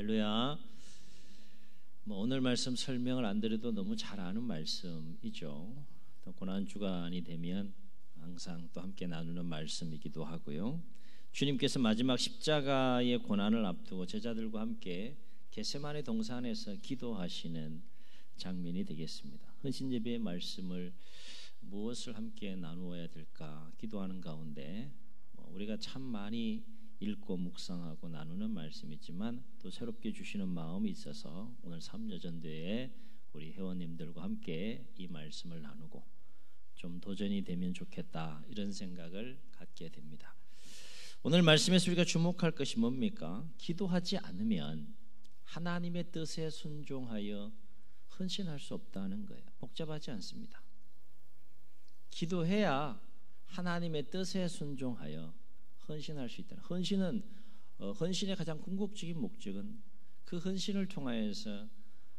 할렐루야. 오늘 말씀 설명을 안 드려도 너무 잘 아는 말씀이죠. 또 고난 주간이 되면 항상 또 함께 나누는 말씀이기도 하고요. 주님께서 마지막 십자가의 고난을 앞두고 제자들과 함께 겟세마네 동산에서 기도하시는 장면이 되겠습니다. 헌신 예배의 말씀을 무엇을 함께 나누어야 될까 기도하는 가운데 우리가 참 많이 읽고 묵상하고 나누는 말씀이지만 또 새롭게 주시는 마음이 있어서 오늘 삼여전도에 우리 회원님들과 함께 이 말씀을 나누고 좀 도전이 되면 좋겠다 이런 생각을 갖게 됩니다. 오늘 말씀에서 우리가 주목할 것이 뭡니까? 기도하지 않으면 하나님의 뜻에 순종하여 헌신할 수 없다는 거예요. 복잡하지 않습니다. 기도해야 하나님의 뜻에 순종하여 헌신할 수 있다. 헌신의 가장 궁극적인 목적은 그 헌신을 통하여서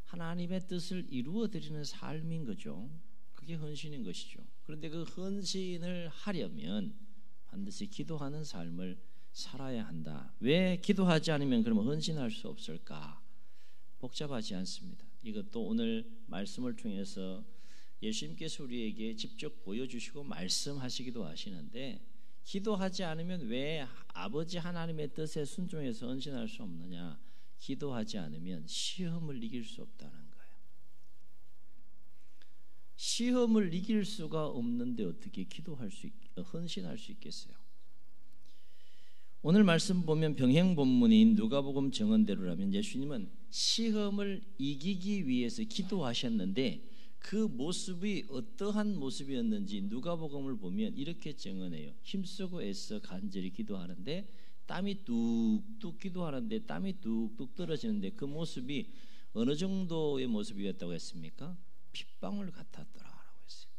하나님의 뜻을 이루어 드리는 삶인 거죠. 그게 헌신인 것이죠. 그런데 그 헌신을 하려면 반드시 기도하는 삶을 살아야 한다. 왜 기도하지 않으면 그러면 헌신할 수 없을까? 복잡하지 않습니다. 이것도 오늘 말씀을 통해서 예수님께서 우리에게 직접 보여주시고 말씀하시기도 하시는데, 기도하지 않으면 왜 아버지 하나님의 뜻에 순종해서 헌신할 수 없느냐? 기도하지 않으면 시험을 이길 수 없다는 거예요. 시험을 이길 수가 없는데 어떻게 헌신할 수 있겠어요? 오늘 말씀 보면 병행 본문인 누가복음 정언대로라면 예수님은 시험을 이기기 위해서 기도하셨는데 그 모습이 어떠한 모습이었는지 누가복음을 보면 이렇게 증언해요. 힘쓰고 애써 간절히 기도하는데 땀이 뚝뚝 기도하는데 땀이 뚝뚝 떨어지는데 그 모습이 어느 정도의 모습이었다고 했습니까? 핏방울 같았더라라고 했어요.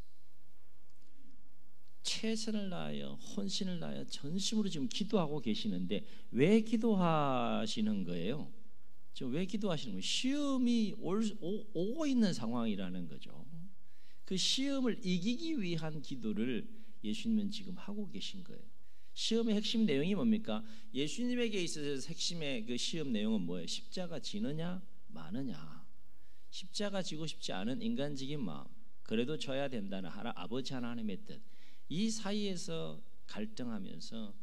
최선을 다하여 헌신을 다하여 전심으로 지금 기도하고 계시는데 왜 기도하시는 거예요? 지금 왜 기도하시는 거예요? 시험이 오고 있는 상황이라는 거죠. 그 시험을 이기기 위한 기도를 예수님은 지금 하고 계신 거예요. 시험의 핵심 내용이 뭡니까? 예수님에게 있어서 핵심의 그 시험 내용은 뭐예요? 십자가 지느냐 마느냐. 십자가 지고 싶지 않은 인간적인 마음, 그래도 져야 된다는 아버지 하나님의 뜻, 이 사이에서 갈등하면서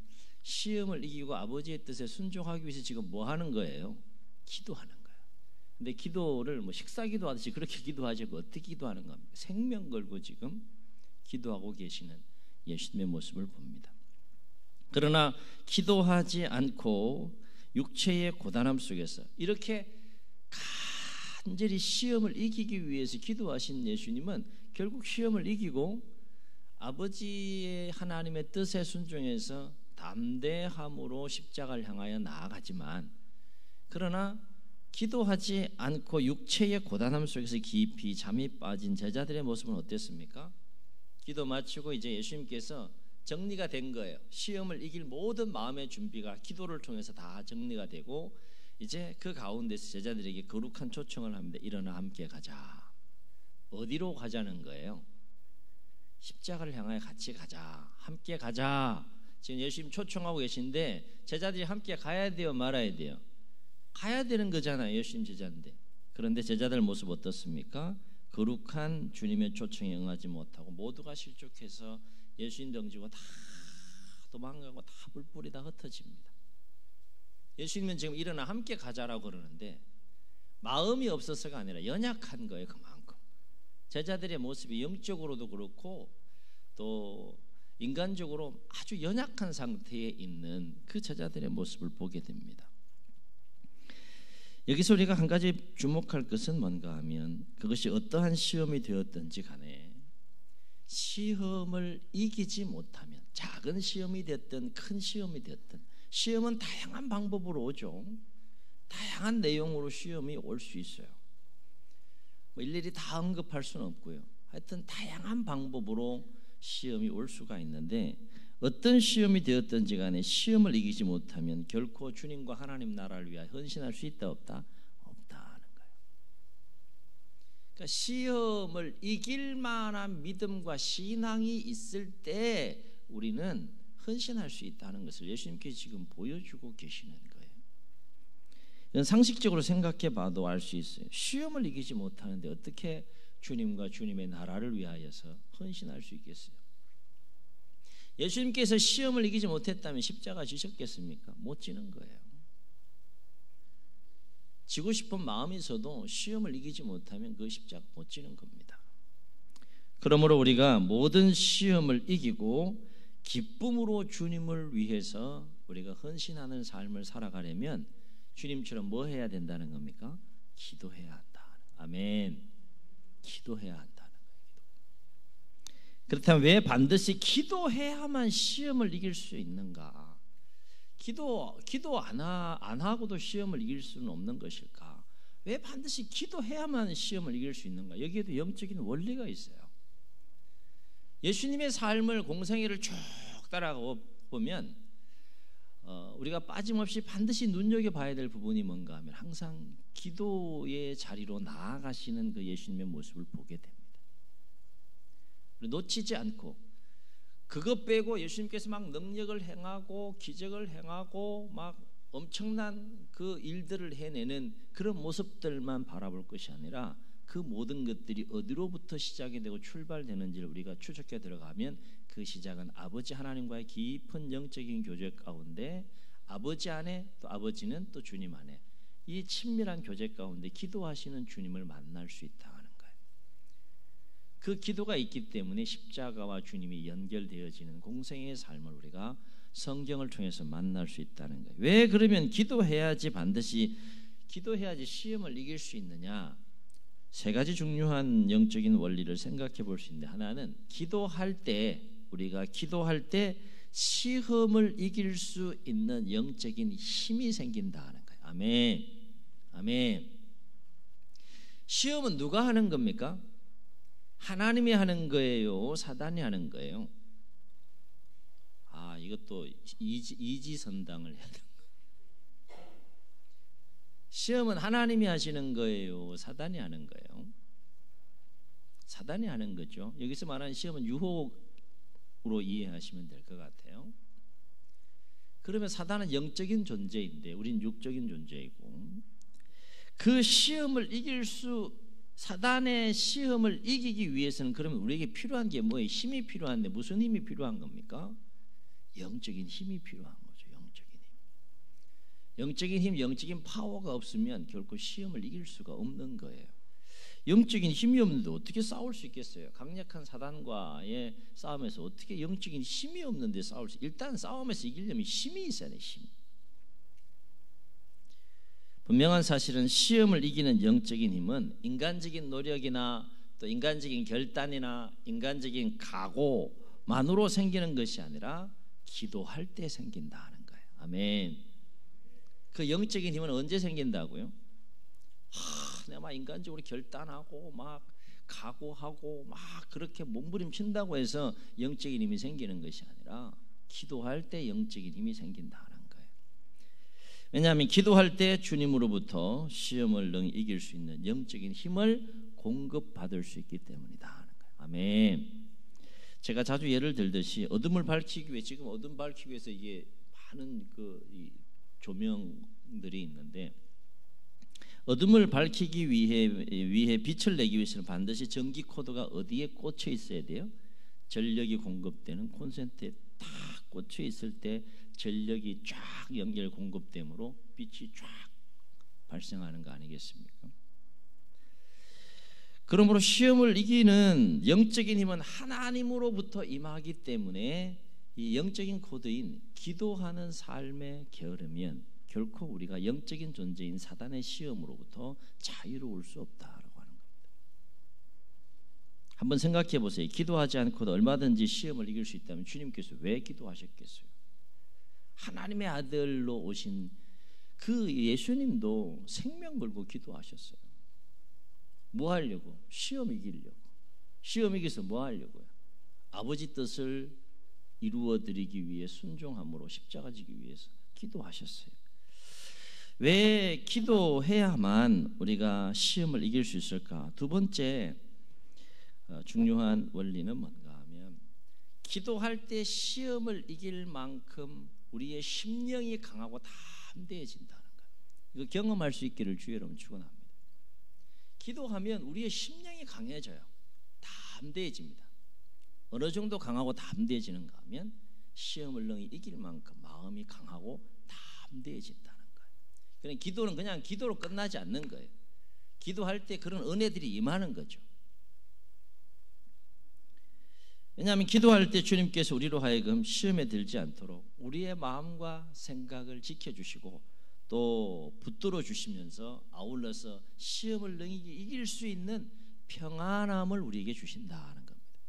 시험을 이기고 아버지의 뜻에 순종하기 위해서 지금 뭐 하는 거예요? 기도하는 거예요. 근데 기도를 식사 기도하듯이 그렇게 기도하지 어떻게 기도하는 겁니까? 생명 걸고 지금 기도하고 계시는 예수님의 모습을 봅니다. 그러나 기도하지 않고 육체의 고단함 속에서 이렇게 간절히 시험을 이기기 위해서 기도하신 예수님은 결국 시험을 이기고 아버지의 하나님의 뜻에 순종해서 담대함으로 십자가를 향하여 나아가지만, 그러나 기도하지 않고 육체의 고단함 속에서 깊이 잠이 빠진 제자들의 모습은 어땠습니까? 기도 마치고 이제 예수님께서 정리가 된 거예요. 시험을 이길 모든 마음의 준비가 기도를 통해서 다 정리가 되고 이제 그 가운데서 제자들에게 거룩한 초청을 합니다. 일어나 함께 가자. 어디로 가자는 거예요? 십자가를 향하여 같이 가자. 함께 가자. 지금 예수님 초청하고 계신데 제자들이 함께 가야 돼요, 말아야 돼요? 가야 되는 거잖아요. 예수님 제자인데. 그런데 제자들 모습 어떻습니까? 거룩한 주님의 초청에 응하지 못하고 모두가 실족해서 예수님 덩지고 다 도망가고 다 뿔뿔이 다 흩어집니다. 예수님은 지금 일어나 함께 가자라고 그러는데 마음이 없어서가 아니라 연약한 거예요. 그만큼 제자들의 모습이 영적으로도 그렇고 또 인간적으로 아주 연약한 상태에 있는 그 제자들의 모습을 보게 됩니다. 여기서 우리가 한 가지 주목할 것은 뭔가 하면 그것이 어떠한 시험이 되었든지 간에 시험을 이기지 못하면, 작은 시험이 됐든 큰 시험이 됐든, 시험은 다양한 방법으로 오죠. 다양한 내용으로 시험이 올 수 있어요. 일일이 다 언급할 수는 없고요. 하여튼 다양한 방법으로 시험이 올 수가 있는데 어떤 시험이 되었든지 간에 시험을 이기지 못하면 결코 주님과 하나님 나라를 위하여 헌신할 수 있다 없다? 없다는 거예요. 그러니까 시험을 이길 만한 믿음과 신앙이 있을 때 우리는 헌신할 수 있다는 것을 예수님께서 지금 보여주고 계시는 거예요. 이건 상식적으로 생각해 봐도 알 수 있어요. 시험을 이기지 못하는데 어떻게 주님과 주님의 나라를 위하여서 헌신할 수 있겠어요? 예수님께서 시험을 이기지 못했다면 십자가 지셨겠습니까? 못 지는 거예요. 지고 싶은 마음이 있어도 시험을 이기지 못하면 그 십자가 못 지는 겁니다. 그러므로 우리가 모든 시험을 이기고 기쁨으로 주님을 위해서 우리가 헌신하는 삶을 살아가려면 주님처럼 뭐 해야 된다는 겁니까? 기도해야 한다. 아멘. 기도해야 한다는 거예요. 그렇다면 왜 반드시 기도해야만 시험을 이길 수 있는가? 기도 안 하고도 시험을 이길 수는 없는 것일까? 왜 반드시 기도해야만 시험을 이길 수 있는가? 여기에도 영적인 원리가 있어요. 예수님의 삶을 공생애를 쭉 따라가 보면 우리가 빠짐없이 반드시 눈여겨봐야 될 부분이 뭔가 하면 항상 기도의 자리로 나아가시는 그 예수님의 모습을 보게 됩니다. 놓치지 않고 그것 빼고 예수님께서 막 능력을 행하고 기적을 행하고 막 엄청난 그 일들을 해내는 그런 모습들만 바라볼 것이 아니라 그 모든 것들이 어디로부터 시작이 되고 출발되는지를 우리가 추적해 들어가면 그 시작은 아버지 하나님과의 깊은 영적인 교제 가운데 아버지 안에 또 아버지는 또 주님 안에 이 친밀한 교제 가운데 기도하시는 주님을 만날 수 있다 하는 거예요. 그 기도가 있기 때문에 십자가와 주님이 연결되어지는 공생의 삶을 우리가 성경을 통해서 만날 수 있다는 거예요. 왜 그러면 기도해야지 반드시 기도해야지 시험을 이길 수 있느냐? 세 가지 중요한 영적인 원리를 생각해 볼 수 있는데, 하나는 기도할 때 우리가 기도할 때 시험을 이길 수 있는 영적인 힘이 생긴다 하는 거예요. 아멘. 아멘. 시험은 누가 하는 겁니까? 하나님이 하는 거예요? 사단이 하는 거예요? 이것도 이지선당을 해야 돼요. 시험은 하나님이 하시는 거예요? 사단이 하는 거예요? 사단이 하는 거죠. 여기서 말하는 시험은 유혹으로 이해하시면 될 것 같아요. 그러면 사단은 영적인 존재인데 우린 육적인 존재이고, 그 시험을 사단의 시험을 이기기 위해서는 그러면 우리에게 필요한 게 뭐예요? 힘이 필요한데 무슨 힘이 필요한 겁니까? 영적인 힘이 필요한 거죠. 영적인 힘, 영적인 파워가 없으면 결코 시험을 이길 수가 없는 거예요. 영적인 힘이 없는데 어떻게 싸울 수 있겠어요? 강력한 사단과의 싸움에서 어떻게 영적인 힘이 없는데 싸울 수? 일단 싸움에서 이기려면 힘이 있어야 돼요. 힘. 분명한 사실은 시험을 이기는 영적인 힘은 인간적인 노력이나 또 인간적인 결단이나 인간적인 각오만으로 생기는 것이 아니라 기도할 때 생긴다 하는 거예요. 아멘. 그 영적인 힘은 언제 생긴다고요? 내가 막 인간적으로 결단하고 막 각오하고 막 그렇게 몸부림친다고 해서 영적인 힘이 생기는 것이 아니라 기도할 때 영적인 힘이 생긴다 하는 거예요. 왜냐하면 기도할 때 주님으로부터 시험을 능 이길 수 있는 영적인 힘을 공급받을 수 있기 때문이다 하는 거예요. 아멘. 제가 자주 예를 들듯이 어둠을 밝히기 위해, 지금 어둠 밝히기 위해서 이게 많은 이 조명들이 있는데, 어둠을 밝히기 위해 빛을 내기 위해서는 반드시 전기 코드가 어디에 꽂혀 있어야 돼요? 전력이 공급되는 콘센트에 딱 꽂혀 있을 때 전력이 쫙 연결 공급되므로 빛이 쫙 발생하는 거 아니겠습니까? 그러므로 시험을 이기는 영적인 힘은 하나님으로부터 임하기 때문에 이 영적인 코드인 기도하는 삶에 게으르면 결코 우리가 영적인 존재인 사단의 시험으로부터 자유로울 수 없다라고 하는 겁니다. 한번 생각해 보세요. 기도하지 않고도 얼마든지 시험을 이길 수 있다면 주님께서 왜 기도하셨겠어요? 하나님의 아들로 오신 그 예수님도 생명 걸고 기도하셨어요. 뭐 하려고? 시험 이기려고. 시험 이겨서 뭐 하려고요? 아버지 뜻을 이루어 드리기 위해 순종함으로 십자가 지기 위해서 기도하셨어요. 왜 기도해야만 우리가 시험을 이길 수 있을까? 두 번째 중요한 원리는 뭔가 하면, 기도할 때 시험을 이길 만큼 우리의 심령이 강하고 담대해진다는 거예요. 이거 경험할 수 있기를 주의 이름으로 축원합니다. 기도하면 우리의 심령이 강해져요. 담대해집니다. 어느 정도 강하고 담대해지는가 하면 시험을 능히 이길 만큼 마음이 강하고 담대해진다는 거예요. 그러니까 기도는 그냥 기도로 끝나지 않는 거예요. 기도할 때 그런 은혜들이 임하는 거죠. 왜냐하면 기도할 때 주님께서 우리로 하여금 시험에 들지 않도록 우리의 마음과 생각을 지켜주시고 또 붙들어 주시면서 아울러서 시험을 능히 이길 수 있는 평안함을 우리에게 주신다는 겁니다.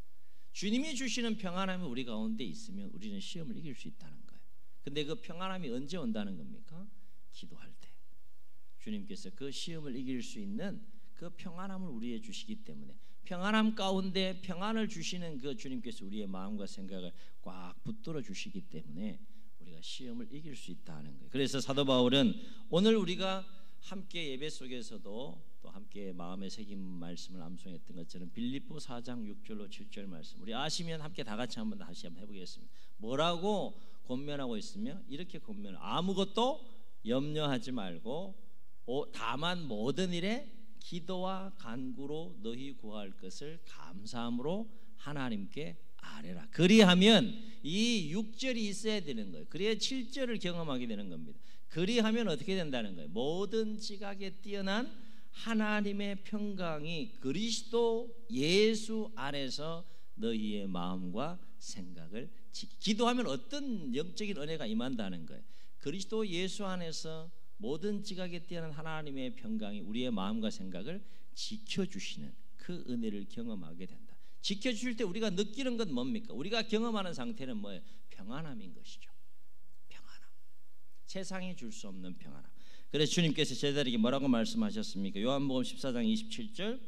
주님이 주시는 평안함이 우리 가운데 있으면 우리는 시험을 이길 수 있다는 거예요. 근데 그 평안함이 언제 온다는 겁니까? 기도할 때 주님께서 그 시험을 이길 수 있는 그 평안함을 우리에게 주시기 때문에 평안함 가운데 평안을 주시는 그 주님께서 우리의 마음과 생각을 꽉 붙들어 주시기 때문에 우리가 시험을 이길 수 있다는 거예요. 그래서 사도 바울은 오늘 우리가 함께 예배 속에서도 또 함께 마음에 새긴 말씀을 암송했던 것처럼 빌립보 4장 6절로 7절 말씀 우리 아시면 함께 다 같이 한번 다시 한번 해보겠습니다. 뭐라고 권면하고 있으며 이렇게 권면 아무것도 염려하지 말고 다만 모든 일에 기도와 간구로 너희 구할 것을 감사함으로 하나님께 아뢰라. 그리하면 이 6절이 있어야 되는 거예요. 그래야 7절을 경험하게 되는 겁니다. 그리하면 어떻게 된다는 거예요? 모든 지각에 뛰어난 하나님의 평강이 그리스도 예수 안에서 너희의 마음과 생각을 기도하면 어떤 영적인 은혜가 임한다는 거예요. 그리스도 예수 안에서 모든 지각에 뛰어난 하나님의 평강이 우리의 마음과 생각을 지켜주시는 그 은혜를 경험하게 된다. 지켜주실 때 우리가 느끼는 건 뭡니까? 우리가 경험하는 상태는 뭐예요? 평안함인 것이죠. 평안함. 세상이 줄 수 없는 평안함. 그래서 주님께서 제자들에게 뭐라고 말씀하셨습니까? 요한복음 14장 27절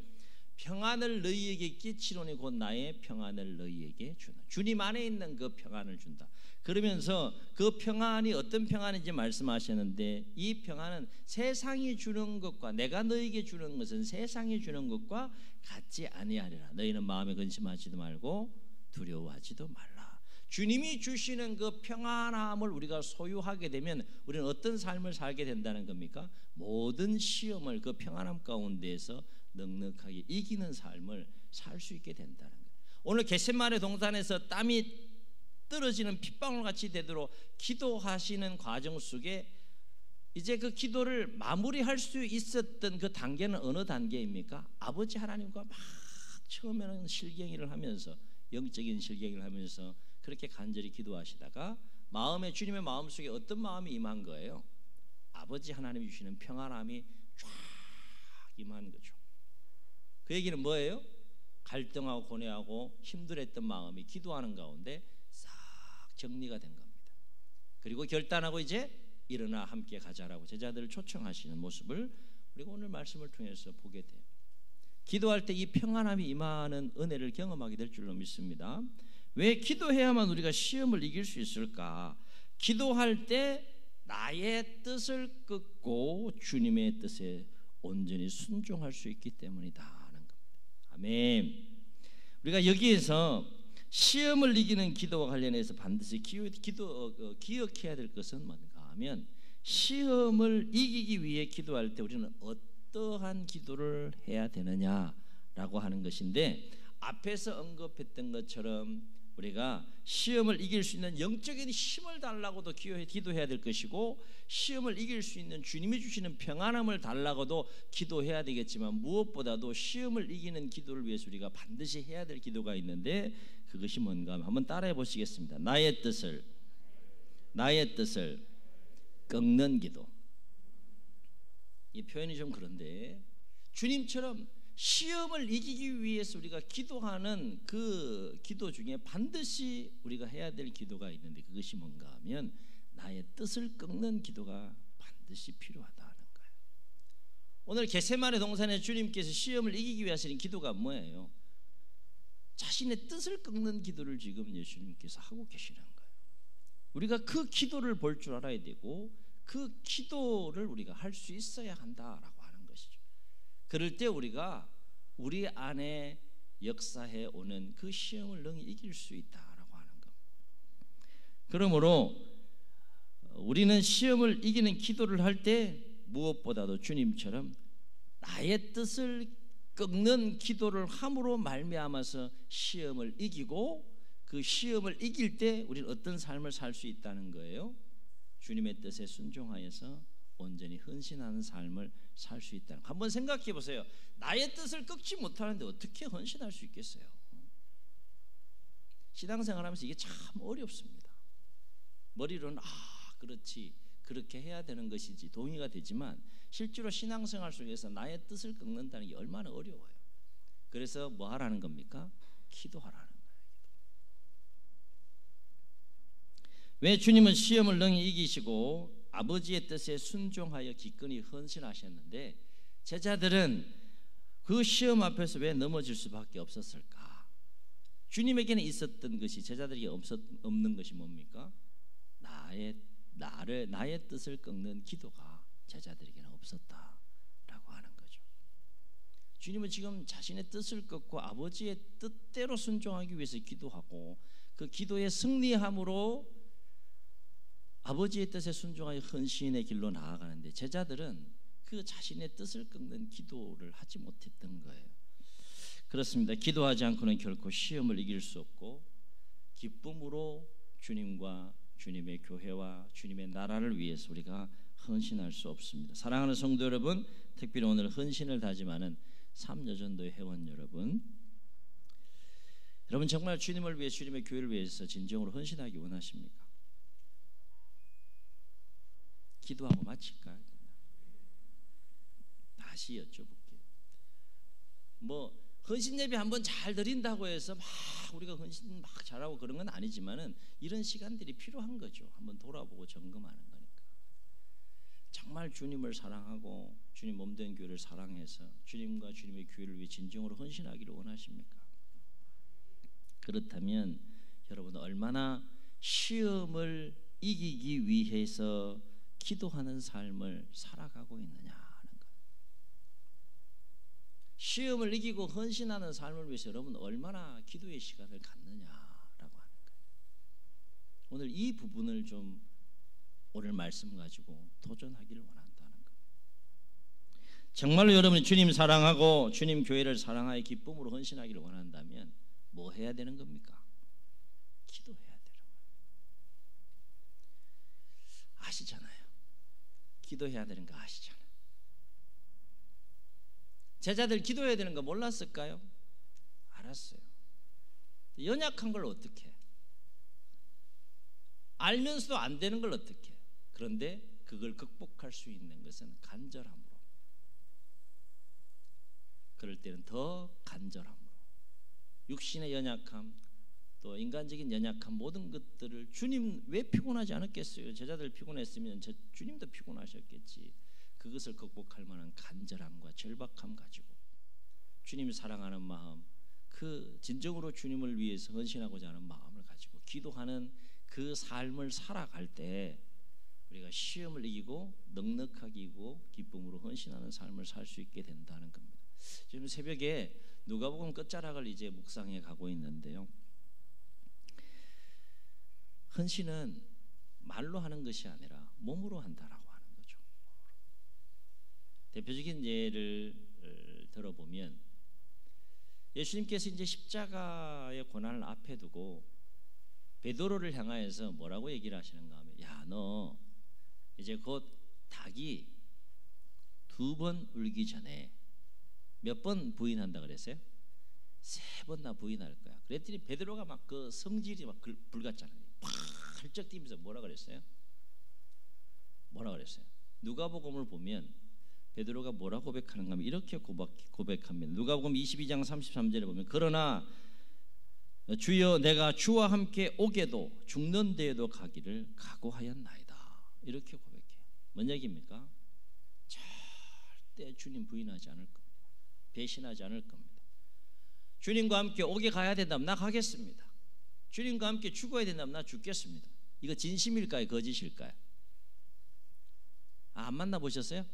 평안을 너희에게 끼치노니 곧 나의 평안을 너희에게 주나. 주님 안에 있는 그 평안을 준다. 그러면서 그 평안이 어떤 평안인지 말씀하셨는데 이 평안은 세상이 주는 것과 내가 너희에게 주는 것은 세상이 주는 것과 같지 아니하리라. 너희는 마음에 근심하지도 말고 두려워하지도 말라. 주님이 주시는 그 평안함을 우리가 소유하게 되면 우리는 어떤 삶을 살게 된다는 겁니까? 모든 시험을 그 평안함 가운데에서 넉넉하게 이기는 삶을 살 수 있게 된다는 거예요. 오늘 겟세마네 동산에서 땀이 떨어지는 핏방울 같이 되도록 기도하시는 과정 속에 이제 그 기도를 마무리할 수 있었던 그 단계는 어느 단계입니까? 아버지 하나님과 막 처음에는 실경이를 하면서 영적인 실경이를 하면서 그렇게 간절히 기도하시다가 마음에 주님의 마음속에 어떤 마음이 임한 거예요? 아버지 하나님이 주시는 평안함이 쫙 임한 거죠. 그 얘기는 뭐예요? 갈등하고 고뇌하고 힘들었던 마음이 기도하는 가운데 싹 정리가 된 겁니다. 그리고 결단하고 이제 일어나 함께 가자라고 제자들을 초청하시는 모습을 우리가 오늘 말씀을 통해서 보게 돼요. 기도할 때 이 평안함이 임하는 은혜를 경험하게 될 줄로 믿습니다. 왜 기도해야만 우리가 시험을 이길 수 있을까? 기도할 때 나의 뜻을 꺾고 주님의 뜻에 온전히 순종할 수 있기 때문이다 하는 겁니다. 아멘. 우리가 여기에서 시험을 이기는 기도와 관련해서 반드시 기억해야 될 것은 뭔가 하면 시험을 이기기 위해 기도할 때 우리는 어떠한 기도를 해야 되느냐라고 하는 것인데 앞에서 언급했던 것처럼 우리가 시험을 이길 수 있는 영적인 힘을 달라고도 기도해야 될 것이고 시험을 이길 수 있는 주님이 주시는 평안함을 달라고도 기도해야 되겠지만 무엇보다도 시험을 이기는 기도를 위해서 우리가 반드시 해야 될 기도가 있는데 그것이 뭔가 한번 따라해 보시겠습니다. 나의 뜻을 꺾는 기도. 이 표현이 좀 그런데 주님처럼 시험을 이기기 위해서 우리가 기도하는 그 기도 중에 반드시 우리가 해야 될 기도가 있는데 그것이 뭔가 하면 나의 뜻을 꺾는 기도가 반드시 필요하다는 거예요. 오늘 겟세마네 동산에 주님께서 시험을 이기기 위해 하시는 기도가 뭐예요? 자신의 뜻을 꺾는 기도를 지금 예수님께서 하고 계시는 거예요. 우리가 그 기도를 볼 줄 알아야 되고 그 기도를 우리가 할 수 있어야 한다라고 하는 것이죠. 그럴 때 우리가 우리 안에 역사해 오는 그 시험을 능히 이길 수 있다라고 하는 겁니다. 그러므로 우리는 시험을 이기는 기도를 할 때 무엇보다도 주님처럼 나의 뜻을 꺾는 기도를 함으로 말미암아서 시험을 이기고 그 시험을 이길 때 우리는 어떤 삶을 살 수 있다는 거예요. 주님의 뜻에 순종하여서 온전히 헌신하는 삶을 살 수 있다는 거. 한번 생각해 보세요. 나의 뜻을 꺾지 못하는데 어떻게 헌신할 수 있겠어요? 신앙생활하면서 이게 참 어렵습니다. 머리로는 그렇지 그렇게 해야 되는 것이지 동의가 되지만 실제로 신앙생활 속에서 나의 뜻을 꺾는다는 게 얼마나 어려워요. 그래서 뭐 하라는 겁니까? 기도하라는 거예요. 왜 주님은 시험을 능히 이기시고 아버지의 뜻에 순종하여 기꺼이 헌신하셨는데 제자들은 그 시험 앞에서 왜 넘어질 수밖에 없었을까? 주님에게는 있었던 것이 제자들에게 없는 것이 뭡니까? 나의 뜻을 꺾는 기도가 제자들에게는 없었다라고 하는 거죠. 주님은 지금 자신의 뜻을 꺾고 아버지의 뜻대로 순종하기 위해서 기도하고 그 기도에 승리함으로 아버지의 뜻에 순종하여 헌신의 길로 나아가는데 제자들은 그 자신의 뜻을 꺾는 기도를 하지 못했던 거예요. 그렇습니다. 기도하지 않고는 결코 시험을 이길 수 없고 기쁨으로 주님과 주님의 교회와 주님의 나라를 위해서 우리가 헌신할 수 없습니다. 사랑하는 성도 여러분, 특별히 오늘 헌신을 다짐하는 삼여전도의 회원 여러분, 여러분 정말 주님을 위해 주님의 교회를 위해서 진정으로 헌신하기 원하십니까? 기도하고 마칠까요? 다시 여쭤볼게요. 뭐 헌신 예배 한번 잘 드린다고 해서 막 우리가 헌신 막 잘하고 그런 건 아니지만은 이런 시간들이 필요한 거죠. 한번 돌아보고 점검하는 거니까. 정말 주님을 사랑하고 주님 몸된 교회를 사랑해서 주님과 주님의 교회를 위해 진정으로 헌신하기를 원하십니까? 그렇다면 여러분 얼마나 시험을 이기기 위해서 기도하는 삶을 살아가고 있느냐 하는 거예요. 시험을 이기고 헌신하는 삶을 위해서 여러분 얼마나 기도의 시간을 갖느냐라고 하는 거예요. 오늘 이 부분을 좀 오늘 말씀 가지고 도전하기를 원한다는 거예요. 정말로 여러분이 주님 사랑하고 주님 교회를 사랑하여 기쁨으로 헌신하기를 원한다면 뭐 해야 되는 겁니까? 기도해야 되는 거예요. 아시잖아요. 기도해야 되는 거 아시잖아요. 제자들 기도해야 되는 거 몰랐을까요? 알았어요. 연약한 걸 어떻게 해? 알면서도 안 되는 걸 어떻게 해? 그런데 그걸 극복할 수 있는 것은 간절함으로. 그럴 때는 더 간절함으로. 육신의 연약함, 또 인간적인 연약함 모든 것들을 주님 왜 피곤하지 않았겠어요? 제자들 피곤했으면 주님도 피곤하셨겠지. 그것을 극복할 만한 간절함과 절박함 가지고 주님을 사랑하는 마음, 그 진정으로 주님을 위해서 헌신하고자 하는 마음을 가지고 기도하는 그 삶을 살아갈 때 우리가 시험을 이기고 넉넉하게 이기고 기쁨으로 헌신하는 삶을 살 수 있게 된다는 겁니다. 지금 새벽에 누가복음 끝자락을 이제 묵상해 가고 있는데요. 헌신은 말로 하는 것이 아니라 몸으로 한다라고 하는 거죠. 대표적인 예를 들어보면 예수님께서 이제 십자가의 고난을 앞에 두고 베드로를 향하여서 뭐라고 얘기를 하시는가 하면, 야, 너 이제 곧 닭이 2번 울기 전에 몇 번 부인한다 그랬어요? 3번 나 부인할 거야. 그랬더니 베드로가 막 그 성질이 막 불같잖아요. 활짝 뛰면서 뭐라 그랬어요? 뭐라 그랬어요? 누가복음을 보면 베드로가 뭐라 고백하는가 하면 이렇게 고백합니다. 누가복음 22장 33절에 보면, 그러나 주여 내가 주와 함께 오게도 죽는 데에도 가기를 각오하였나이다. 이렇게 고백해요. 뭔 얘기입니까? 절대 주님 부인하지 않을 겁니다. 배신하지 않을 겁니다. 주님과 함께 오게 가야 된다면 나 가겠습니다. 주님과 함께 죽어야 된다면 나 죽겠습니다. 이거 진심일까요? 거짓일까요? 안 만나보셨어요?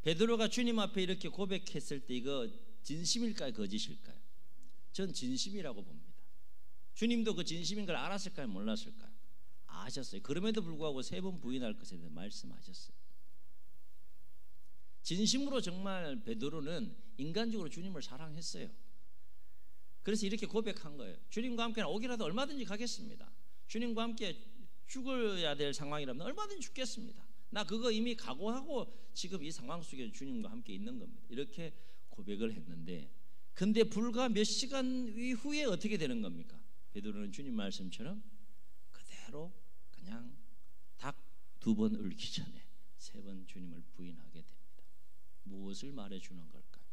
베드로가 주님 앞에 이렇게 고백했을 때 이거 진심일까요? 거짓일까요? 전 진심이라고 봅니다. 주님도 그 진심인 걸 알았을까요? 몰랐을까요? 아셨어요. 그럼에도 불구하고 3번 부인할 것에 대해 말씀하셨어요. 진심으로 정말 베드로는 인간적으로 주님을 사랑했어요. 그래서 이렇게 고백한 거예요. 주님과 함께 오기라도 얼마든지 가겠습니다. 주님과 함께 죽어야 될 상황이라면 얼마든지 죽겠습니다. 나 그거 이미 각오하고 지금 이 상황 속에 주님과 함께 있는 겁니다. 이렇게 고백을 했는데, 근데 불과 몇 시간 이후에 어떻게 되는 겁니까? 베드로는 주님 말씀처럼 그대로 그냥 닭 2번 울기 전에 3번 주님을 부인하게 됩니다. 무엇을 말해주는 걸까요?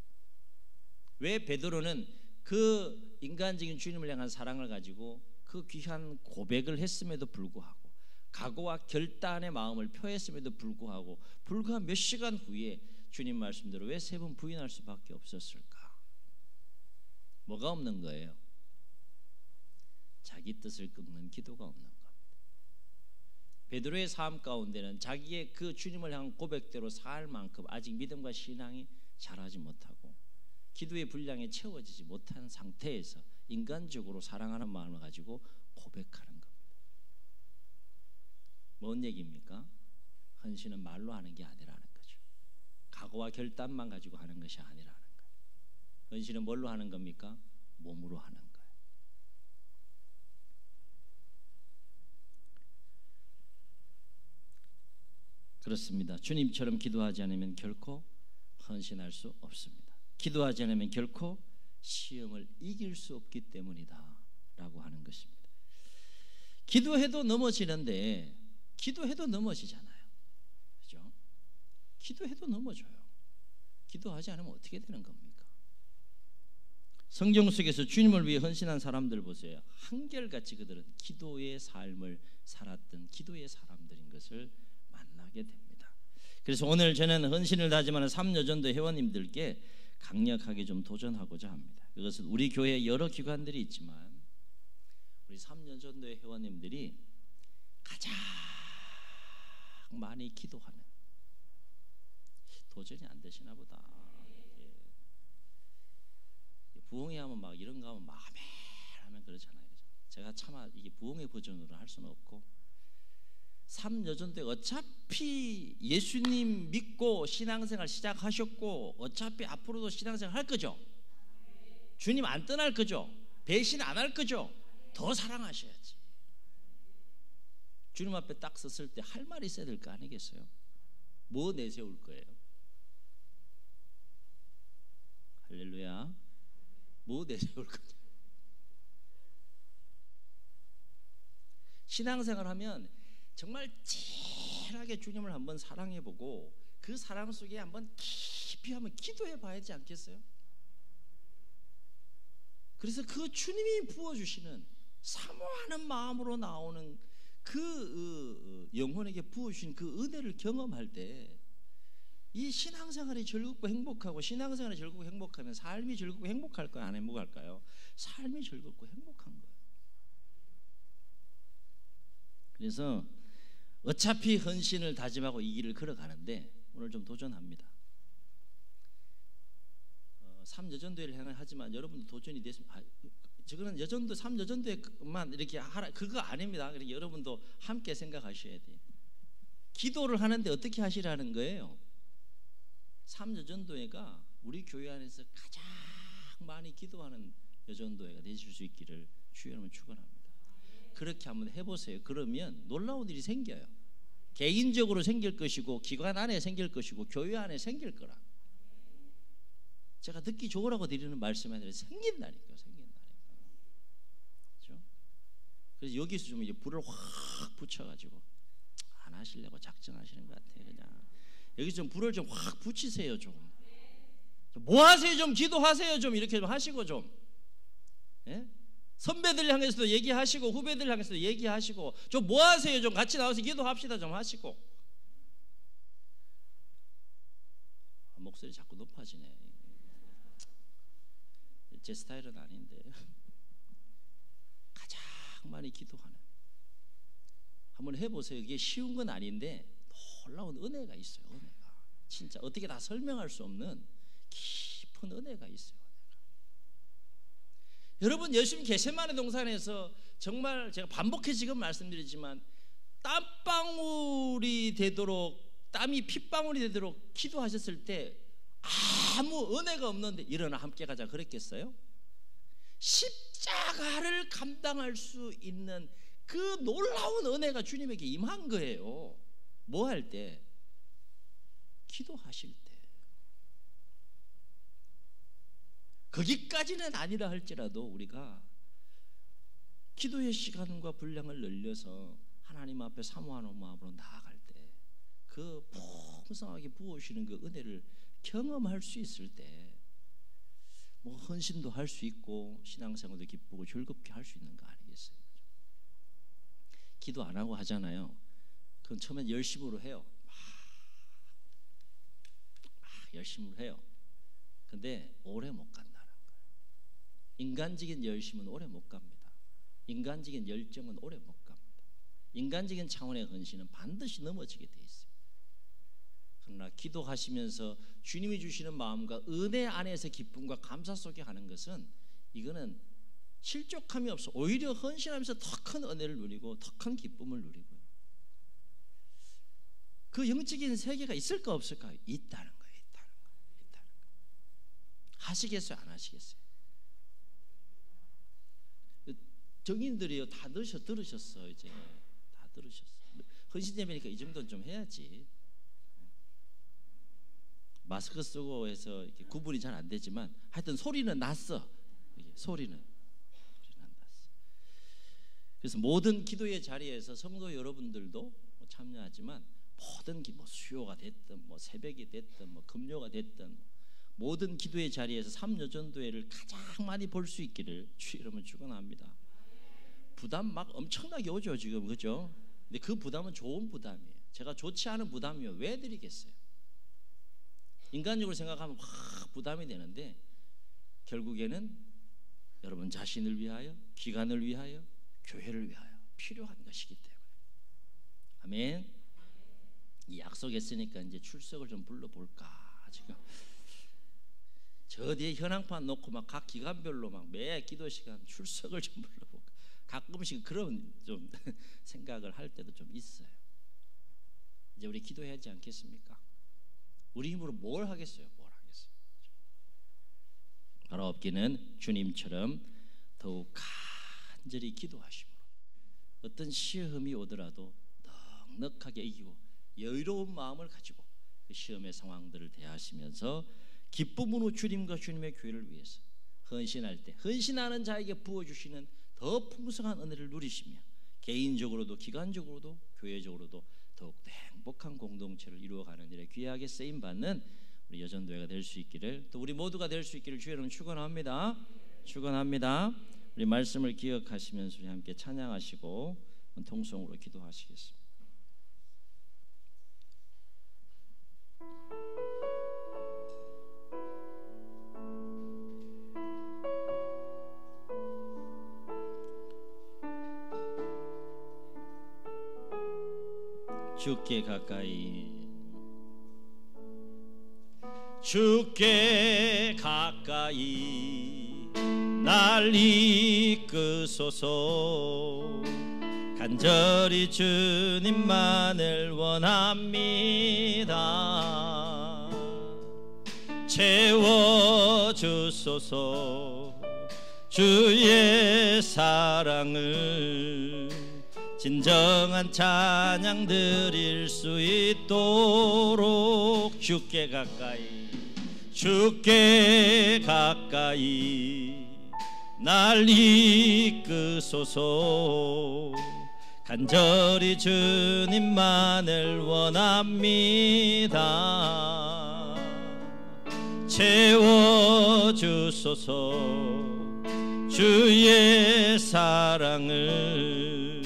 왜 베드로는 그 인간적인 주님을 향한 사랑을 가지고 그 귀한 고백을 했음에도 불구하고, 각오와 결단의 마음을 표했음에도 불구하고 불과 몇 시간 후에 주님 말씀대로 왜 3번 부인할 수밖에 없었을까? 뭐가 없는 거예요? 자기 뜻을 끊는 기도가 없는 겁니다. 베드로의 삶 가운데는 자기의 그 주님을 향한 고백대로 살 만큼 아직 믿음과 신앙이 자라지 못하고 기도의 분량이 채워지지 못한 상태에서 인간적으로 사랑하는 마음을 가지고 고백하는 겁니다. 뭔 얘기입니까? 헌신은 말로 하는 게 아니라는 거죠. 각오와 결단만 가지고 하는 것이 아니라는 거예요. 헌신은 뭘로 하는 겁니까? 몸으로 하는 거예요. 그렇습니다. 주님처럼 기도하지 않으면 결코 헌신할 수 없습니다. 기도하지 않으면 결코 시험을 이길 수 없기 때문이다 라고 하는 것입니다. 기도해도 넘어지는데, 기도해도 넘어지잖아요. 그죠? 기도해도 넘어져요. 기도하지 않으면 어떻게 되는 겁니까? 성경 속에서 주님을 위해 헌신한 사람들 보세요. 한결같이 그들은 기도의 삶을 살았던 기도의 사람들인 것을 만나게 됩니다. 그래서 오늘 저는 헌신을 다짐하는 3여전도 회원님들께 강력하게 좀 도전하고자 합니다. 그것은 우리 교회 여러 기관들이 있지만 우리 3여전도의 회원님들이 가장 많이 기도하는, 도전이 안 되시나 보다. 부흥회 하면 막 이런 거 하면 막 하면 그렇잖아요. 제가 차마 이게 부흥회 버전으로 할 수는 없고, 3여전도에 어차피 예수님 믿고 신앙생활 시작하셨고 어차피 앞으로도 신앙생활 할 거죠. 주님 안 떠날 거죠. 배신 안 할 거죠. 더 사랑하셔야지. 주님 앞에 딱 섰을 때 할 말이 있어야 될 거 아니겠어요? 뭐 내세울 거예요? 할렐루야. 뭐 내세울 거냐? 신앙생활 하면 정말 진하게 주님을 한번 사랑해보고 그 사랑 속에 한번 깊이 한번 기도해봐야 하지 않겠어요? 그래서 그 주님이 부어주시는 사모하는 마음으로 나오는 그 영혼에게 부어주신 그 은혜를 경험할 때 이 신앙생활이 즐겁고 행복하고, 신앙생활이 즐겁고 행복하면 삶이 즐겁고 행복할까요? 안 행복할까요? 삶이 즐겁고 행복한 거예요. 그래서 어차피 헌신을 다짐하고 이 길을 걸어가는데 오늘 좀 도전합니다. 3여전도회를 하지만 여러분도 도전이 됐으면, 저거는 여전도 3여전도회만 이렇게 하라 그거 아닙니다. 그러니까 여러분도 함께 생각하셔야 돼요. 기도를 하는데 어떻게 하시라는 거예요? 3여전도회가 우리 교회 안에서 가장 많이 기도하는 여전도회가 되실 수 있기를 주의 이름으로 축원합니다. 그렇게 한번 해보세요. 그러면 놀라운 일이 생겨요. 개인적으로 생길 것이고 기관 안에 생길 것이고 교회 안에 생길 거라. 제가 듣기 좋으라고 드리는 말씀이 아니라 생긴다니까요. 그렇죠? 그래서 여기서 좀 이제 불을 확 붙여가지고 안 하시려고 작정하시는 것 같아요. 그냥 여기 좀 불을 좀 확 붙이세요. 좀 뭐 하세요? 좀 기도하세요. 좀 이렇게 좀 하시고 좀, 예? 선배들 향해서도 얘기하시고 후배들 향해서도 얘기하시고 좀 뭐 하세요? 좀 같이 나와서 기도합시다. 좀 하시고. 목소리 자꾸 높아지네. 제 스타일은 아닌데. 가장 많이 기도하는, 한번 해보세요. 이게 쉬운 건 아닌데 놀라운 은혜가 있어요. 은혜가 진짜 어떻게 다 설명할 수 없는 깊은 은혜가 있어요. 여러분, 예수님 겟세마네 동산에서 정말 제가 반복해 지금 말씀드리지만 땀방울이 되도록 땀이 핏방울이 되도록 기도하셨을 때 아무 은혜가 없는데 일어나 함께 가자 그랬겠어요? 십자가를 감당할 수 있는 그 놀라운 은혜가 주님에게 임한 거예요. 뭐 할 때? 기도하실 때. 거기까지는 아니라 할지라도 우리가 기도의 시간과 분량을 늘려서 하나님 앞에 사모하는 마음으로 나아갈 때 그 풍성하게 부어주시는 그 은혜를 경험할 수 있을 때 뭐 헌신도 할 수 있고 신앙생활도 기쁘고 즐겁게 할 수 있는 거 아니겠어요? 기도 안 하고 하잖아요. 그건 처음엔 열심으로 해요. 막 열심으로 해요. 근데 오래 못 간다는 거예요. 인간적인 열심은 오래 못 갑니다. 인간적인 열정은 오래 못 갑니다. 인간적인 차원의 헌신은 반드시 넘어지게 돼 있어요. 그러나 기도하시면서 주님이 주시는 마음과 은혜 안에서 기쁨과 감사 속에 하는 것은 이거는 실족함이 없어. 오히려 헌신하면서 더 큰 은혜를 누리고 더 큰 기쁨을 누리고요. 그 영적인 세계가 있을까 없을까? 있다는 거예요. 있다는 거예요. 하시겠어요? 안 하시겠어요? 정인들이요 다 들으셨어. 이제 다 들으셨어. 헌신예배니까 이 정도는 좀 해야지. 마스크 쓰고 해서 이렇게 구분이 잘 안 되지만 하여튼 소리는 났어. 소리는 났어. 그래서 모든 기도의 자리에서 성도 여러분들도 참여하지만 모든 뭐 수요가 됐든 뭐 새벽이 됐든 뭐 금요가 됐든 모든 기도의 자리에서 삼여전도회를 가장 많이 볼 수 있기를 주 이름으로 축원합니다. 부담 막 엄청나게 오죠 지금, 그죠? 근데 그 부담은 좋은 부담이에요. 제가 좋지 않은 부담이요 왜 드리겠어요? 인간적으로 생각하면 확 부담이 되는데 결국에는 여러분 자신을 위하여, 기관을 위하여, 교회를 위하여 필요한 것이기 때문에. 아멘. 이 약속했으니까 이제 출석을 좀 불러볼까. 지금 저 뒤에 현황판 놓고 막 각 기관별로 막 매 기도 시간 출석을 좀 불러볼까. 가끔씩 그런 좀 생각을 할 때도 좀 있어요. 이제 우리 기도해야 하지 않겠습니까? 우리 힘으로 뭘 하겠어요? 뭘 하겠어요? 바로 없기는 주님처럼 더욱 간절히 기도하심으로 어떤 시험이 오더라도 넉넉하게 이기고 여유로운 마음을 가지고 그 시험의 상황들을 대하시면서 기쁨으로 주님과 주님의 교회를 위해서 헌신할 때 헌신하는 자에게 부어주시는 더 풍성한 은혜를 누리시며 개인적으로도 기관적으로도 교회적으로도 더욱더 행복한 공동체를 이루어가는 일에 귀하게 쓰임받는 우리 여전도회가 될 수 있기를, 또 우리 모두가 될 수 있기를 주의 이름으로 축원합니다. 축원합니다. 우리 말씀을 기억하시면서 우리 함께 찬양하시고 통성으로 기도하시겠습니다. 주께 가까이 날 이끄소서. 간절히 주님만을 원합니다. 채워주소서. 주의 사랑을 진정한 찬양 드릴 수 있도록 주께 가까이 날 이끄소서. 간절히 주님만을 원합니다. 채워주소서. 주의 사랑을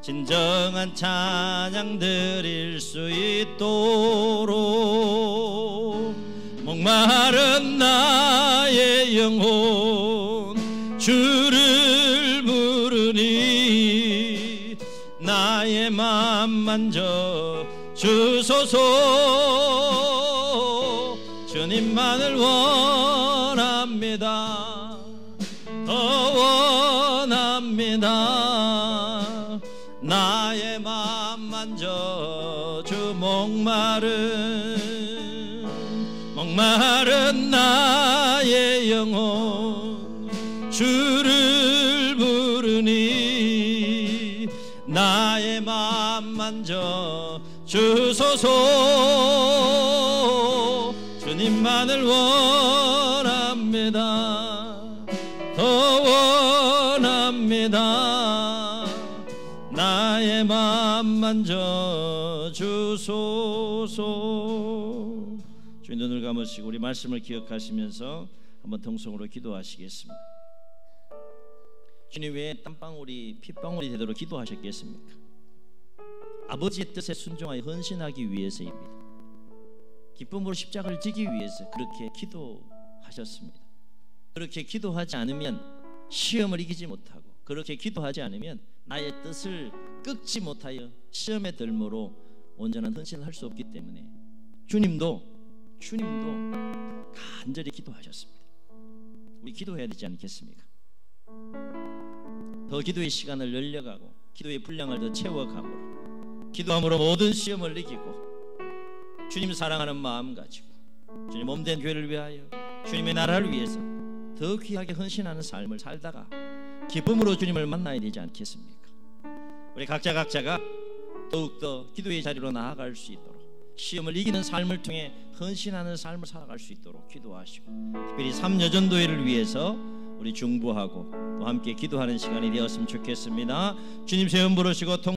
진정한 찬양 드릴 수 있도록 목마른 나의 영혼 주를 부르니 나의 맘 만져 주소서. 주님만을 원합니다. 더 원합니다. 나의 맘 만져 주 목마 목마른 나의 영혼 주를 부르니 나의 맘 만져 주소서. 주님만을 원합니다. 더 원합니다. 나의 맘 만져 주소서. 주님, 눈을 감으시고 우리 말씀을 기억하시면서 한번 통성으로 기도하시겠습니다. 주님, 왜 땀방울이 핏방울이 되도록 기도하셨겠습니까? 아버지의 뜻에 순종하여 헌신하기 위해서입니다. 기쁨으로 십자가를 지기 위해서 그렇게 기도하셨습니다. 그렇게 기도하지 않으면 시험을 이기지 못하고, 그렇게 기도하지 않으면 나의 뜻을 꺾지 못하여 시험에 들므로 온전한 헌신을 할 수 없기 때문에 주님도 간절히 기도하셨습니다. 우리 기도해야 되지 않겠습니까? 더 기도의 시간을 늘려가고 기도의 분량을 더 채워감으로, 기도함으로 모든 시험을 이기고 주님 사랑하는 마음 가지고 주님 몸된 교회를 위하여 주님의 나라를 위해서 더 귀하게 헌신하는 삶을 살다가 기쁨으로 주님을 만나야 되지 않겠습니까? 우리 각자가 더욱더 기도의 자리로 나아갈 수 있도록, 시험을 이기는 삶을 통해 헌신하는 삶을 살아갈 수 있도록 기도하시고, 특별히 3여전도회를 위해서 우리 중보하고 또 함께 기도하는 시간이 되었으면 좋겠습니다. 주님, 세움 부르시고